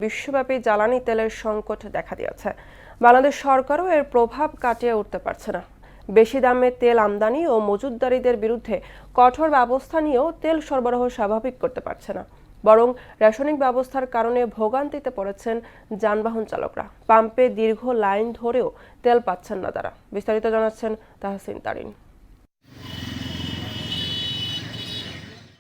বিশ্বব্যাপী জ্বালানি তেলের সংকট দেখা দিয়েছে। বাংলাদেশ সরকারও এর প্রভাব কাটিয়ে উঠতে পারছে না। বেশি দামে তেল আমদানি ও মজুতদারীদের বিরুদ্ধে কঠোর ব্যবস্থা নিয়েও তেল সরবরাহ স্বাভাবিক করতে পারছে না, বরং রাসায়নিক ব্যবস্থার কারণে ভোগান্তিতে পড়েছেন যানবাহন চালকরা। পাম্পে দীর্ঘ লাইন ধরেও তেল পাচ্ছেন না তারা। বিস্তারিত জানাচ্ছেন তাহসিন তারিন।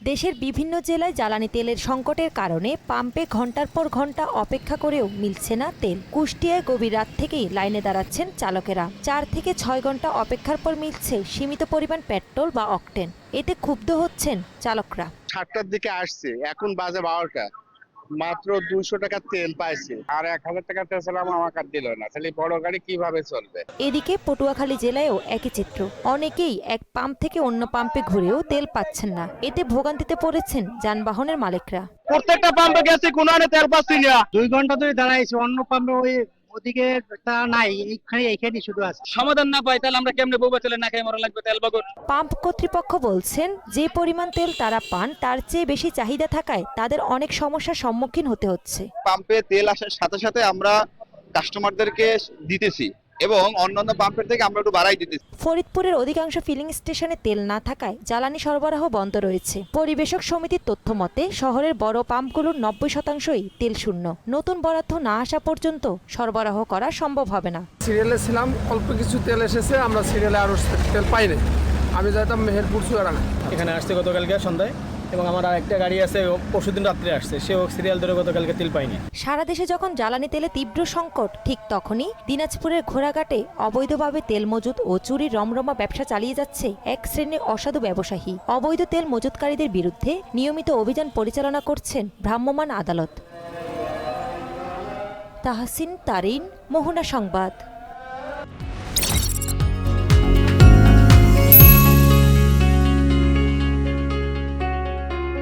দেশের বিভিন্ন জেলায় জ্বালানি তেলের সংকটের কারণে পাম্পে ঘন্টার পর ঘন্টা অপেক্ষা করেও মিলছে না তেল। কুষ্টিয়ায় গভীর রাত থেকেই লাইনে দাঁড়াচ্ছেন চালকেরা। 4 থেকে 6 ঘন্টা অপেক্ষার পর মিলছে সীমিত পরিমাণ পেট্রোল বা অকটেন। এতে ক্ষুব্ধ হচ্ছেন চালকরা। 7টার দিকে আসছে, এখন বাজে 12টা, মাত্র 200 টাকা তেল পাইছে, আর 1000 টাকা তেল ছিলাম আমার কাছে দিল না। তাহলে বড় গাড়ি কিভাবে চলবে? এদিকে পটুয়াখালী জেলায়ও একই চিত্র। অনেকেই এক পাম্প থেকে অন্য পাম্পে ঘুরেও তেল পাচ্ছেন না। এতে ভোগান্তিতে পড়েছেন যানবাহনের মালিকরা। প্রত্যেকটা পাম্পে গেছে, কোনো তেল পাচ্ছি না। 2 ঘন্টা ধরে দাঁড়াইছি, অন্য পাম্পে ওদিকে তা নাই, এইখানে শুধু আছে। সমাধান না পাই তাহলে আমরা কেমনে বউবা চলে না খাই মরা লাগবে তেল বগর। পাম্প কর্তৃপক্ষ বলছেন, যে পরিমাণ তেল তারা পান তার চেয়ে বেশি চাহিদা থাকায় তাদের অনেক সমস্যার সম্মুখীন হতে হচ্ছে। পাম্পে তেল আসার সাথে সাথে আমরা কাস্টমারদেরকে দিতেছি এবং অন্যান্য পাম্পের থেকে আমরা একটু বাড়াই দিতেছি। ফরিদপুরের অধিকাংশ ফিলিং স্টেশনে তেল না থাকায় জ্বালানি সরবরাহ বন্ধ রয়েছে। পরিবেশক সমিতির তথ্য মতে শহরের বড় পাম্পগুলোর 90%ই তেল শূন্য। নতুন বরাদ্দ না আসা পর্যন্ত সরবরাহ করা সম্ভব হবে না। সিরিয়ালে ছিলাম, অল্প কিছু তেল এসেছে, আমরা সিরিয়ালে আরো তেল পাইনি। আমি যাইতাম মেহেরপুর চুয়াডাঙ্গা। এখানে আসছে গতকালকে সন্ধ্যায় এবং আমার আরেকটা গাড়ি আছে পরশুদিন রাত্রে আসছে, সেও সিরিয়াল ধরে গতকালকে তেল পায়নি। সারা দেশে যখন জ্বালানি তেলে তীব্র সংকট, ঠিক তখনই দিনাজপুরের ঘোড়াঘাটে অবৈধভাবে তেল মজুত ও চুরির রমরমা ব্যবসা চালিয়ে যাচ্ছে এক শ্রেণীর অসাধু ব্যবসায়ী। অবৈধ তেল মজুতকারীদের বিরুদ্ধে নিয়মিত অভিযান পরিচালনা করছেন ভ্রাম্যমাণ আদালত। তাহসিন তারিন, মোহনা সংবাদ।